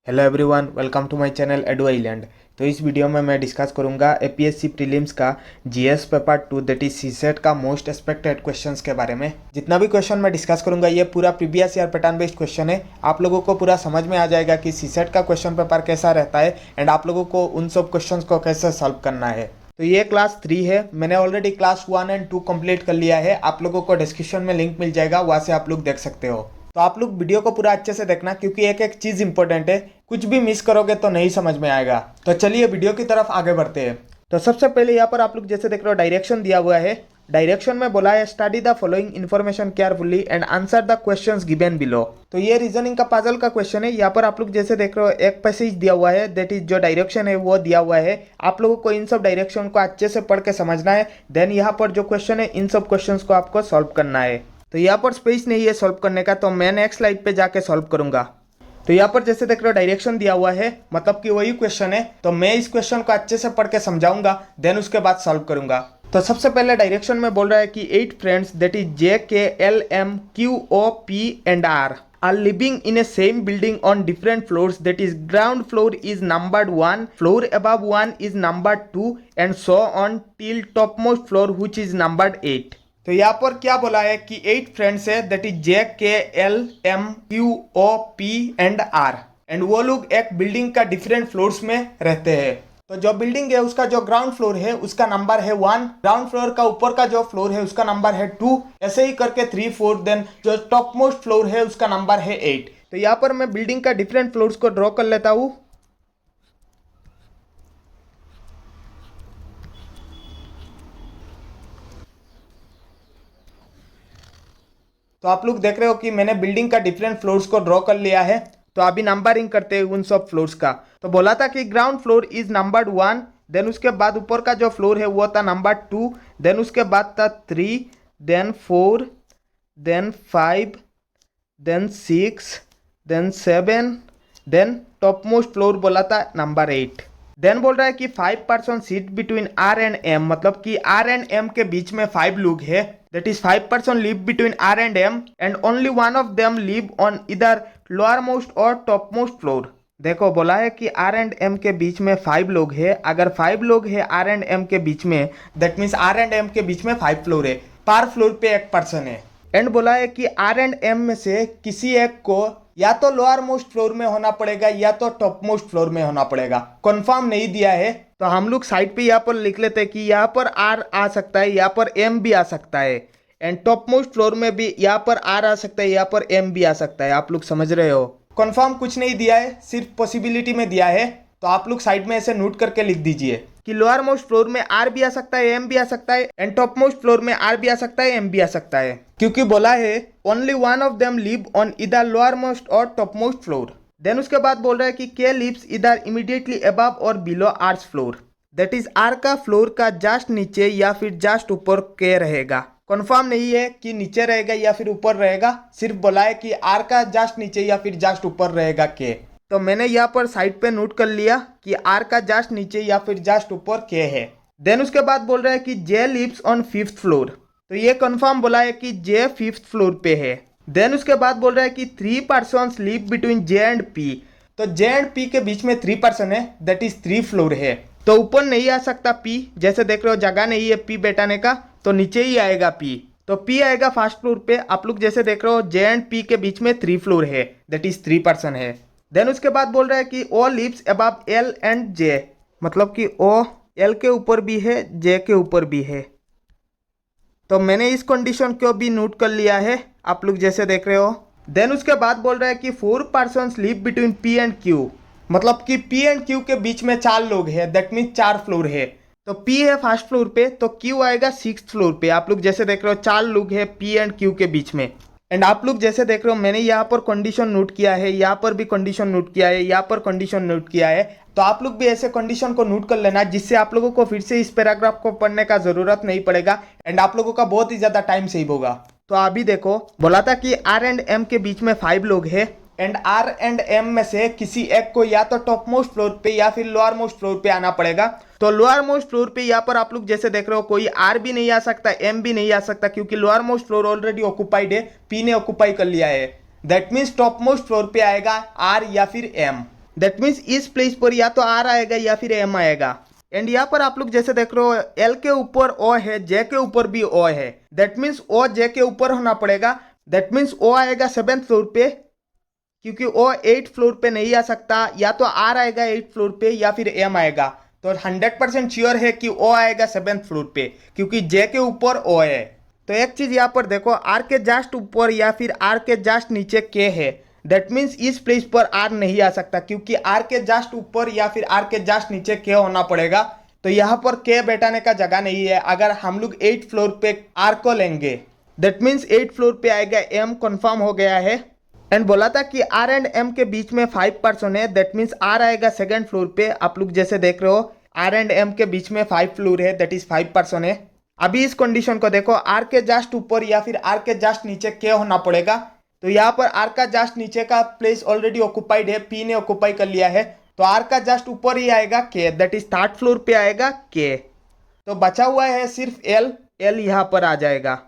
Hello everyone, welcome to my channel Edu Island. तो इस video में मैं डिस्कस करूंगा एपीएससी प्रीलिम्स का GS paper 2 that is CSAT का मोस्ट एक्सपेक्टेड क्वेश्चंस के बारे में। जितना भी क्वेश्चन मैं डिस्कस करूंगा ये पूरा previous year pattern based question है। आप लोगों को पूरा समझ में आ जाएगा कि सीसेट का क्वेश्चन पेपर कैसा रहता है एंड आप लोगों को उन सब क्वेश्चन को कैसे सॉल्व करना है। तो ये क्लास 3 है। मैंने ऑलरेडी क्लास 1 एंड 2 कंप्लीट कर लिया है। आप लोगों को डिस्क्रिप्शन में लिंक मिल जाएगा, वहाँ से आप लोग देख सकते हो। तो आप लोग वीडियो को पूरा अच्छे से देखना क्योंकि एक एक चीज़ इंपॉर्टेंट है। कुछ भी मिस करोगे तो नहीं समझ में आएगा। तो चलिए वीडियो की तरफ आगे बढ़ते हैं। तो सबसे पहले यहाँ पर आप लोग जैसे देख रहे हो डायरेक्शन दिया हुआ है। डायरेक्शन में बोला है study the following information carefully and answer the questions given below. तो ये रीजनिंग का पजल का क्वेश्चन है। यहाँ पर आप लोग जैसे देख रहे हो एक पैसेज दिया हुआ है, दैट इज जो डायरेक्शन है वो दिया हुआ है। आप लोगों को इन सब डायरेक्शन को अच्छे से पढ़ के समझना है। देन यहाँ पर जो क्वेश्चन है इन सब क्वेश्चन को आपको सॉल्व करना है। तो यहाँ पर स्पेस नहीं है सॉल्व करने का, तो मैं नेक्स्ट स्लाइड पे जाके सॉल्व करूंगा। तो यहाँ पर जैसे देख रहे हो डायरेक्शन दिया हुआ है, मतलब कि वही क्वेश्चन है। तो मैं इस क्वेश्चन को अच्छे से पढ़ के समझाऊंगा, देन उसके बाद सॉल्व करूंगा। तो सबसे पहले डायरेक्शन में बोल रहा है कि 8 friends that is JKLMQOP and R living in a same building on different floors, that is ground floor is numbered 1, floor above 1 is numbered 2 and so on till topmost floor which is numbered 8। तो यहाँ पर क्या बोला है कि 8 friends है, that is JKLMQOP and R and वो लोग एक बिल्डिंग का डिफरेंट फ्लोर्स में रहते हैं। तो जो बिल्डिंग है उसका जो ग्राउंड फ्लोर है उसका नंबर है 1, ग्राउंड फ्लोर का ऊपर का जो फ्लोर है उसका नंबर है 2, ऐसे ही करके 3 4, देन जो टॉप मोस्ट फ्लोर है उसका नंबर है 8। तो यहाँ पर मैं बिल्डिंग का डिफरेंट फ्लोर्स को ड्रॉ कर लेता हूँ। तो आप लोग देख रहे हो कि मैंने बिल्डिंग का डिफरेंट फ्लोर्स को ड्रॉ कर लिया है। तो अभी नंबरिंग करते हैं उन सब फ्लोर्स का। तो बोला था कि ground floor is numbered 1, then उसके बाद ऊपर का जो फ्लोर है वो था नंबर 2, देन उसके बाद था 3, then 4, then 5, then 6, then 7, then top most floor बोला था नंबर 8। देन बोल रहा है कि 5 person seat between R and M, मतलब कि R एंड M के बीच में 5 लोग है। That is 5 person live between R and M and only one of them live on इधर लोअर मोस्ट और टॉप मोस्ट फ्लोर। देखो बोला है कि R एंड M के बीच में 5 लोग है। अगर 5 लोग है R एंड M के बीच में, that means R and M के बीच में 5 फ्लोर है, पर फ्लोर पे एक पर्सन है। एंड बोला है कि R एंड M में से किसी एक को या तो लोअर मोस्ट फ्लोर में होना पड़ेगा या तो टॉप मोस्ट फ्लोर में होना पड़ेगा। कंफर्म नहीं दिया है। तो हम लोग साइड पे यहाँ पर लिख लेते हैं कि यहाँ पर R आ सकता है, यहाँ पर M भी आ सकता है एंड टॉप मोस्ट फ्लोर में भी यहाँ पर R आ सकता है, यहाँ पर M भी आ सकता है। आप लोग समझ रहे हो। कंफर्म कुछ नहीं दिया है, सिर्फ पॉसिबिलिटी में दिया है। तो आप लोग साइड में ऐसे नोट करके लिख दीजिए कि लोअर मोस्ट फ्लोर में R भी आ सकता है, M भी आ सकता है एंड टॉप मोस्ट फ्लोर में R भी आ सकता है, M भी आ सकता है। क्योंकि बोला है only one of them live on इधर लोअर मोस्ट और टॉप मोस्ट फ्लोर। देन उसके बाद बोल रहा है कि K लिव्स इधर इमीडिएटली अबव और below R's floor, that is R का फ्लोर का जस्ट नीचे या फिर जस्ट ऊपर K रहेगा। कंफर्म नहीं है कि नीचे रहेगा या फिर ऊपर रहेगा, सिर्फ बोला है कि R का जस्ट नीचे या फिर जस्ट ऊपर रहेगा K। तो मैंने यहाँ पर साइड पे नोट कर लिया कि R का जस्ट नीचे या फिर जस्ट ऊपर K है। देन उसके बाद बोल रहा है कि J lives on 5th floor. तो ये कंफर्म बोला है कि J 5th फ्लोर पे है। देन उसके बाद बोल रहा है कि 3 persons live between J and P। तो J एंड P के बीच में 3 पर्सन है, दैट इज 3 फ्लोर है। तो ऊपर नहीं आ सकता P, जैसे देख रहे हो जगह नहीं है P बैठाने का, तो नीचे ही आएगा P। तो P आएगा फर्स्ट फ्लोर पे। आप लोग जैसे देख रहे हो J एंड P के बीच में 3 फ्लोर है, दैट इज 3 पर्सन है। देन उसके बाद बोल रहा है कि O lives above L and J, मतलब कि O L के ऊपर भी है, J के ऊपर भी है। तो मैंने इस कंडीशन को भी नोट कर लिया है, आप लोग जैसे देख रहे हो। देन उसके बाद बोल रहा है कि 4 persons live between P and Q, मतलब कि P एंड Q के बीच में 4 लोग हैं, दैट मीन्स 4 फ्लोर है। तो P है फर्स्ट फ्लोर पे, तो Q आएगा 6th फ्लोर पे। आप लोग जैसे देख रहे हो 4 लोग हैं P एंड Q के बीच में। एंड आप लोग जैसे देख रहे हो मैंने यहाँ पर कंडीशन नोट किया है, यहाँ पर भी कंडीशन नोट किया है, यहाँ पर कंडीशन नोट किया है। तो आप लोग भी ऐसे कंडीशन को नोट कर लेना, जिससे आप लोगों को फिर से इस पैराग्राफ को पढ़ने का जरूरत नहीं पड़ेगा एंड आप लोगों का बहुत ही ज्यादा टाइम सेव होगा। तो अभी देखो बोला था कि R एंड M के बीच में 5 लोग हैं एंड R एंड M में से किसी एक को या तो टॉप मोस्ट फ्लोर पे या फिर लोअर मोस्ट फ्लोर पे आना पड़ेगा। तो लोअर मोस्ट फ्लोर पे यहाँ पर आप लोग जैसे देख रहे हो कोई R भी नहीं आ सकता, M भी नहीं आ सकता, क्योंकि lower most floor already occupied है, P ने ऑक्युपाई कर लिया है। That means top most floor पे आएगा R या फिर M। दैट मीन्स इस प्लेस पर या तो आर आएगा या फिर एम आएगा। एंड यहाँ पर आप लोग जैसे देख रहे हो एल के ऊपर ओ है, जे के ऊपर भी ओ है, दैट मीन्स ओ जे के ऊपर होना पड़ेगा। दैट मीन्स ओ आएगा 7th फ्लोर पे, क्योंकि ओ 8th फ्लोर पे नहीं आ सकता। या तो आर आएगा 8th फ्लोर पे या फिर एम आएगा। तो 100% श्योर है कि ओ आएगा 7th फ्लोर पे, क्योंकि जे के ऊपर ओ है। तो एक चीज यहाँ पर देखो, आर के जस्ट ऊपर या फिर आर के जस्ट नीचे के है, दैट मीन्स इस प्लेस पर आर नहीं आ सकता, क्योंकि आर के जस्ट ऊपर या फिर आर के जस्ट नीचे के होना पड़ेगा। तो यहाँ पर के बैठाने का जगह नहीं है अगर हम लोग 8th फ्लोर पे आर को लेंगे। दैट मीन्स 8th फ्लोर पे आएगा एम, कंफर्म हो गया है। एंड बोला था कि आर एंड एम के बीच में 5 पर्सन है, दैट मीन्स आर आएगा 2nd फ्लोर पे। आप लोग जैसे देख रहे हो आर एंड एम के बीच में 5 फ्लोर है, दैट इज 5 पर्सन है। अभी इस कंडीशन को देखो, आर के जस्ट ऊपर या फिर आर के जस्ट नीचे के होना पड़ेगा। तो यहाँ पर आर का जस्ट नीचे का प्लेस ऑलरेडी ऑक्युपाइड है, पी ने ऑक्युपाई कर लिया है। तो आर का जस्ट ऊपर ही आएगा के, दैट इज 3rd फ्लोर पे आएगा के। तो बचा हुआ है सिर्फ एल, एल यहाँ पर आ जाएगा।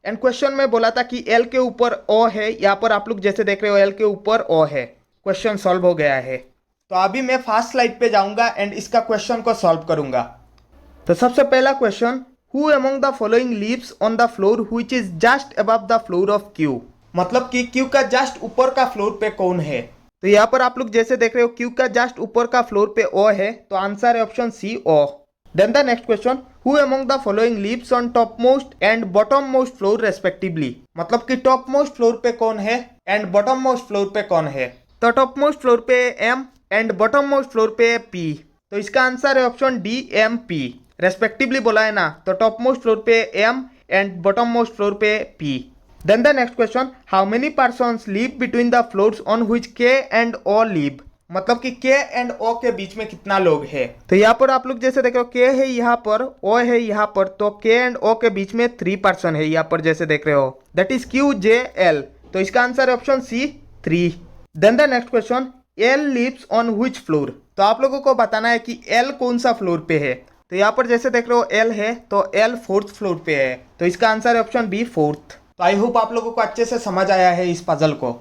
एंड क्वेश्चन में बोला था कि एल के ऊपर ओ है, यहाँ पर आप लोग जैसे देख रहे हो एल के ऊपर ओ है। क्वेश्चन सॉल्व हो गया है। तो अभी मैं फर्स्ट स्लाइड पे जाऊंगा एंड इसका क्वेश्चन को सॉल्व करूंगा। तो सबसे पहला question, who among the following lives on the floor which is just above the floor of Q, मतलब कि क्यू का जस्ट ऊपर का फ्लोर पे कौन है। तो यहाँ पर आप लोग जैसे देख रहे हो क्यू का जस्ट ऊपर का फ्लोर पे ओ है, तो आंसर है option C O. Then the next question, who among the following lives on top most and bottom most floor respectively, मतलब कि टॉप मोस्ट फ्लोर पे कौन है एंड बॉटम मोस्ट फ्लोर पे कौन है। तो टॉप मोस्ट फ्लोर पे M and bottom most floor पे पी। तो इसका आंसर है option D, M P respectively बोला है ना। तो टॉप मोस्ट फ्लोर पे M and bottom most floor पे P. Then the next question, how many persons live between the floors on which K and O live, मतलब कि के and ओ के बीच में कितना लोग है। तो यहाँ पर आप लोग जैसे देख रहे हो के है यहाँ पर, ओ है यहाँ पर, तो के एंड ओ के बीच में 3 पर्सन है यहाँ पर जैसे देख रहे हो, that is Q J L. तो इसका आंसर है option C 3। Then the next question, L lives on which floor, तो आप लोगों को बताना है कि एल कौन सा फ्लोर पे है। तो यहाँ पर जैसे देख रहे हो एल है, तो एल 4th फ्लोर पे है। तो इसका आंसर है ऑप्शन बी 4th। तो आई होप आप लोगों को अच्छे से समझ आया है इस पजल को।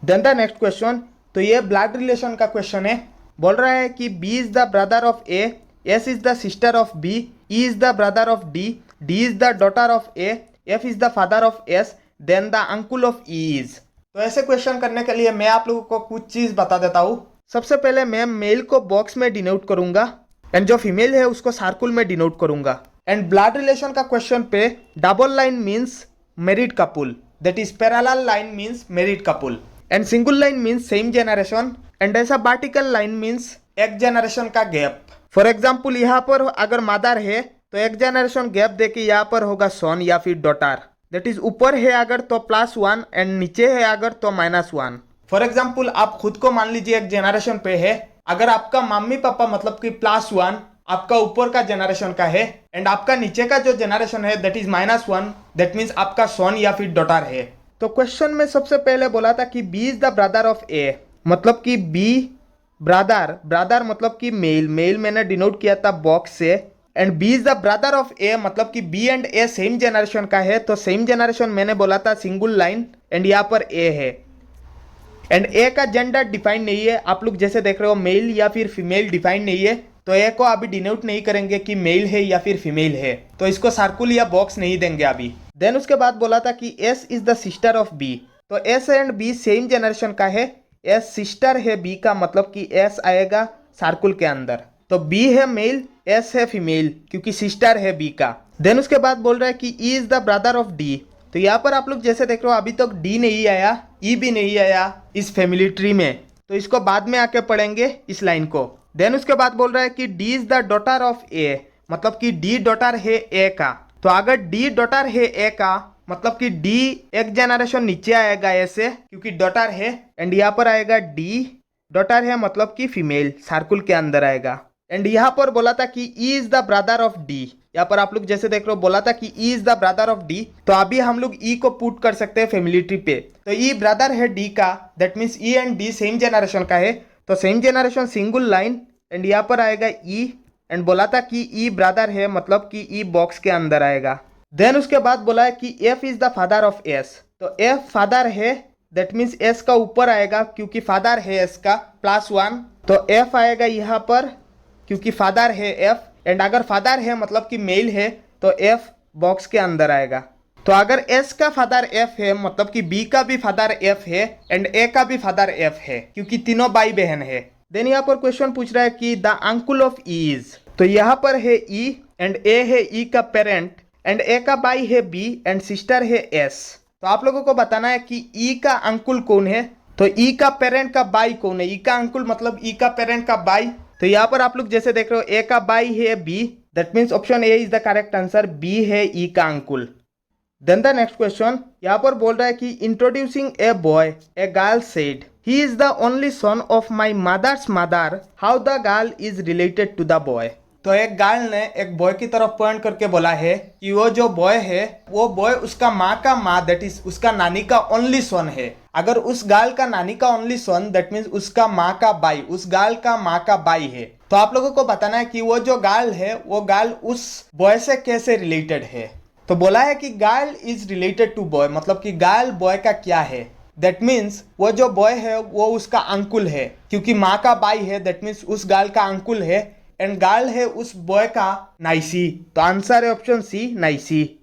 देन द नेक्स्ट क्वेश्चन, तो ये ब्लड रिलेशन का क्वेश्चन है। बोल रहा है कि B is the brother of A, S is the sister of B, E is the brother of D, D is the daughter of A, F is the father of S, then the uncle of E is. तो ऐसे question करने के लिए मैं आप लोगों को कुछ चीज बता देता हूँ। सबसे पहले मैं मेल को बॉक्स में डिनोट करूंगा एंड जो फीमेल है उसको सर्कुल में डिनोट करूंगा। एंड ब्लड रिलेशन का क्वेश्चन पे double line means married couple, that is parallel line means married couple, and single line means same generation, and ऐसा वर्टिकल लाइन मीन्स एक जनरेशन का गैप। फॉर एग्जाम्पल यहाँ पर अगर मदर है तो एक जनरेशन गैप देके यहाँ पर होगा सन या फिर डॉटर, दैट इज ऊपर है अगर तो +1 एंड नीचे है अगर तो -1। फॉर एग्जाम्पल आप खुद को मान लीजिए एक जनरेशन पे है, अगर आपका मम्मी पापा मतलब कि +1 आपका ऊपर का जनरेशन का है एंड आपका नीचे का जो जनरेशन है दैट इज -1, दैट मीन्स आपका सन या फिर डॉटर है। तो क्वेश्चन में सबसे पहले बोला था कि B is the brother of A, मतलब कि बी ब्रदर, ब्रदर मतलब कि मेल, मेल मैंने डिनोट किया था बॉक्स से, and B is the brother of A मतलब कि B and A same generation का है। तो सेम जनरेशन मैंने बोला था सिंगल लाइन एंड यहाँ पर ए है, एंड ए का जेंडर डिफाइन नहीं है। आप लोग जैसे देख रहे हो मेल या फिर फीमेल डिफाइन नहीं है, तो ए को अभी डिनोट नहीं करेंगे कि मेल है या फिर फीमेल है, तो इसको सर्कुल या बॉक्स नहीं देंगे अभी। देन उसके बाद बोला था कि S is the sister of B, तो S and B same generation का है, एस सिस्टर है बी का, मतलब कि एस आएगा सर्कुल के अंदर। तो बी है मेल, एस है फीमेल क्योंकि सिस्टर है बी का। देन उसके बाद बोल रहा है कि ई is the brother of D, तो यहाँ पर आप लोग जैसे देख रहे हो अभी तक डी नहीं आया, ई भी नहीं आया इस फैमिली ट्री में, तो इसको बाद में आके पढ़ेंगे इस लाइन को। देन उसके बाद बोल रहा है कि D is the daughter of A, मतलब कि डी डॉटर है ए का। तो अगर डी डॉटर है ए का मतलब कि डी एक जनरेशन नीचे आएगा ऐसे क्योंकि डॉटर है, एंड यहाँ पर आएगा डी डॉटर है मतलब कि फीमेल सर्कुल के अंदर आएगा। एंड यहाँ पर बोला था कि ई is the brother of D, यहाँ पर आप लोग जैसे देख रहे हो बोला था कि ई is the brother of D, तो अभी हम लोग ई को पुट कर सकते हैं फैमिली ट्री पे। तो ई ब्रदर है डी का, that means E and D same generation का है, तो same generation single line and यहाँ पर आएगा ई, एंड बोला था कि ई ब्रदर है मतलब कि ई बॉक्स के अंदर आएगा। देन उसके बाद बोला है कि F is the father of S, तो एफ फादर है दैट मीन्स एस का ऊपर आएगा क्योंकि फादर है एस का +1, तो एफ आएगा यहाँ पर क्योंकि फादर है एफ, एंड अगर फादर है मतलब कि मेल है तो एफ बॉक्स के अंदर आएगा। तो अगर एस का फादर एफ है मतलब कि बी का भी फादर एफ है एंड ए का भी फादर एफ है क्योंकि तीनों भाई बहन है। देन यहाँ पर क्वेश्चन पूछ रहा है कि the uncle of E is, तो यहाँ पर है ई एंड ए है ई का पेरेंट एंड ए का भाई है बी एंड सिस्टर है एस। तो आप लोगों को बताना है कि ई का अंकुल कौन है, तो ई का पेरेंट का भाई कौन है। ई का अंकुल मतलब ई का पेरेंट का भाई, तो यहाँ पर आप लोग जैसे देख रहे हो ए का भाई है B, that means option A is the correct answer, B है ई का uncle. Then the next question यहाँ पर बोल रहा है कि introducing a boy a girl said he is the only son of my mother's mother, how the girl is related to the boy. तो एक गर्ल ने एक बॉय की तरफ पॉइंट करके बोला है कि वो जो बॉय है वो बॉय उसका माँ का माँ दैट इज उसका नानी का ओनली सन है। अगर उस गर्ल का नानी का ओनली सन दैट मीन्स उसका माँ का भाई, उस गर्ल का माँ का भाई है। तो आप लोगों को बताना है कि वो जो गर्ल है वो गर्ल उस बॉय से कैसे रिलेटेड है। तो बोला है कि girl is related to boy, मतलब कि गर्ल बॉय का क्या है, दैट मीन्स वो जो बॉय है वो उसका अंकुल है क्योंकि माँ का भाई है, दैट मीन्स उस गर्ल का अंकुल है एंड गर्ल है उस बॉय का नाइसी। तो आंसर है option C, nicely.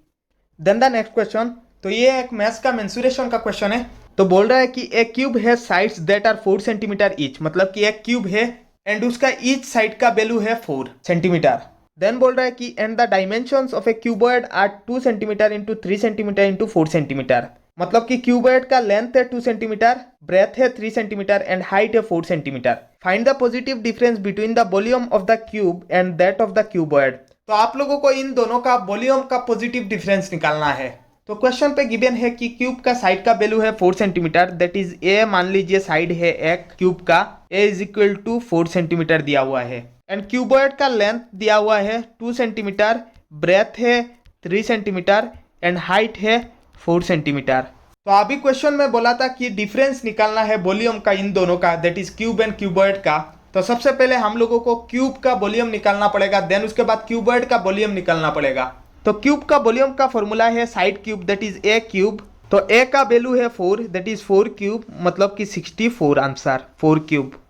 Then the next question, तो ये एक मैथ्स का मेंसुरेशन का क्वेश्चन है। तो बोल रहा है कि एक क्यूब है sides that are 4 centimetre each, मतलब कि एक क्यूब है एंड उसका ईच साइड का वैल्यू है 4 सेंटीमीटर। देन बोल रहा है कि and the dimensions of a cuboid are 2 centimetre into 3 centimetre into 4 centimetre, मतलब कि क्यूबॉइड का लेंथ है 2 सेंटीमीटर, ब्रेथ है 3 सेंटीमीटर एंड हाइट है 4 centimetre. Find the positive difference between the volume of the cube and that of the cuboid. तो आप लोगों को इन दोनों का वॉल्यूम का पॉजिटिव डिफरेंस निकालना है। तो क्वेश्चन पे गिवन है कि क्यूब का साइड का वैल्यू है 4 सेंटीमीटर, दैट इज ए मान लीजिए साइड है एक क्यूब का, ए इज इक्वल टू 4 सेंटीमीटर दिया हुआ है एंड क्यूबॉइड का लेंथ दिया हुआ है 2 सेंटीमीटर, ब्रेथ है 3 सेंटीमीटर एंड हाइट है 4 सेंटीमीटर। तो अभी क्वेश्चन में बोला था कि डिफरेंस निकालना है वॉल्यूम का इन दोनों का, that is cube and cuboid का। तो सबसे पहले हम लोगों को क्यूब का वॉल्यूम निकालना पड़ेगा, देन उसके बाद क्यूबॉइड का वॉल्यूम निकालना पड़ेगा। तो क्यूब का वॉल्यूम का फॉर्मूला है side cube that is a cube, तो ए का वैल्यू है 4 दैट इज 4 क्यूब, मतलब कि 64 आंसर 4 क्यूब।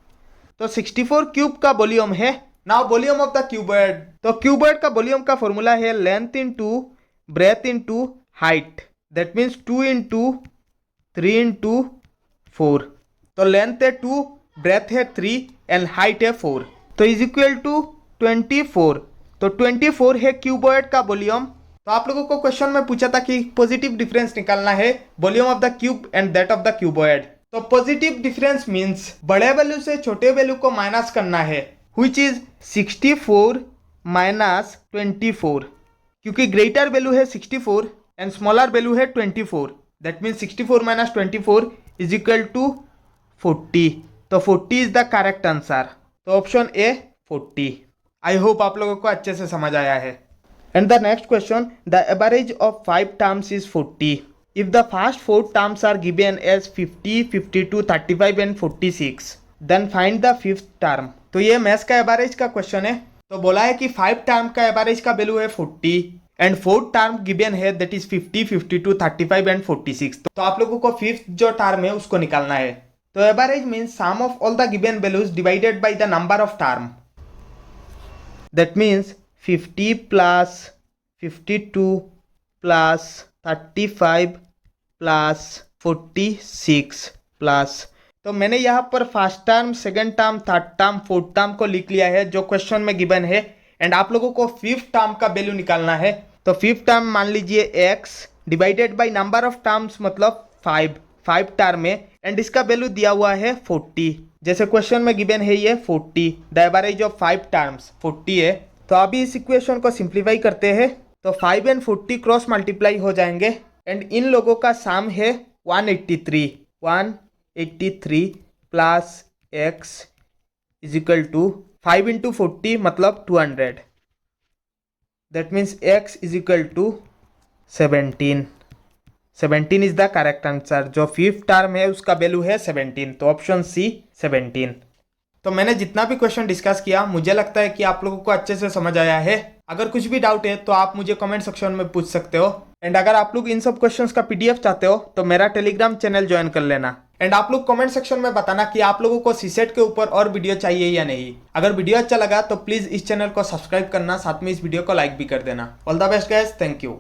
तो 64 क्यूब का वॉल्यूम है। Now volume of the cuboid, तो क्यूबॉइड का वॉल्यूम का फॉर्मूला है length into breadth into height, that means 2 into 3 into 4। तो लेंथ है 2, ब्रेथ है 3 एंड हाइट है 4, तो इज इक्वल टू 24। तो 24 है क्यूबॉइड का वॉल्यूम। तो आप लोगों को क्वेश्चन में पूछा था कि पॉजिटिव डिफरेंस निकालना है volume of the cube and that of the cuboid. तो पॉजिटिव डिफरेंस मींस बड़े वैल्यू से छोटे वैल्यू को माइनस करना है, व्हिच इज 64 माइनस 24, क्योंकि ग्रेटर वैल्यू है 64 एंड स्मॉलर वैल्यू है 24, that means 64 minus 24 is equal to 40। तो 40 इज द करेक्ट आंसर, तो ऑप्शन ए 40। आई होप आप लोगों को अच्छे से समझ आया है। And the next question, the average of 5 terms is 40 if the first 4 terms are given as 50, 52, 35 and 46, then find the 5th term. तो ये मैथ्स का एवरेज का क्वेश्चन है। तो बोला है कि 5 टर्म का एवरेज का वैल्यू है 40 एंड 4th टर्म गिवन है दैट इज 50, 52, 35 एंड 46। तो आप लोगों को 5th जो टर्म है उसको निकालना है। तो average means sum of all the given values divided by the number of term, that means 50 plus 52 plus 35 plus 46 plus, तो मैंने यहाँ पर first term, second term, third term, fourth term को लिख लिया है जो क्वेश्चन में गिवन है एंड आप लोगों को 5th टर्म का वैल्यू निकालना है। तो 5th टर्म मान लीजिए x divided by number of terms मतलब 5 टर्म है एंड इसका वैल्यू दिया हुआ है 40, जैसे क्वेश्चन में गिवन है ये 40, द एवरेज ऑफ 5 टर्म्स 40 है। तो अभी इस इक्वेशन को सिंप्लीफाई करते हैं, तो 5 एंड 40 क्रॉस मल्टीप्लाई हो जाएंगे एंड इन लोगों का सम है 183 plus x is equal to 5 into 40 मतलब 200, that means x is equal to 17 is the correct answer. जो 5th टर्म है उसका वैल्यू है 17, तो ऑप्शन सी 17। तो मैंने जितना भी क्वेश्चन डिस्कस किया मुझे लगता है कि आप लोगों को अच्छे से समझ आया है। अगर कुछ भी डाउट है तो आप मुझे कमेंट सेक्शन में पूछ सकते हो एंड अगर आप लोग इन सब क्वेश्चंस का पीडीएफ चाहते हो तो मेरा टेलीग्राम चैनल ज्वाइन कर लेना। एंड आप लोग कमेंट सेक्शन में बताना कि आप लोगों को सीसेट के ऊपर और वीडियो चाहिए या नहीं। अगर वीडियो अच्छा लगा तो प्लीज इस चैनल को सब्सक्राइब करना, साथ में इस वीडियो को लाइक भी कर देना। All the best guys, thank you.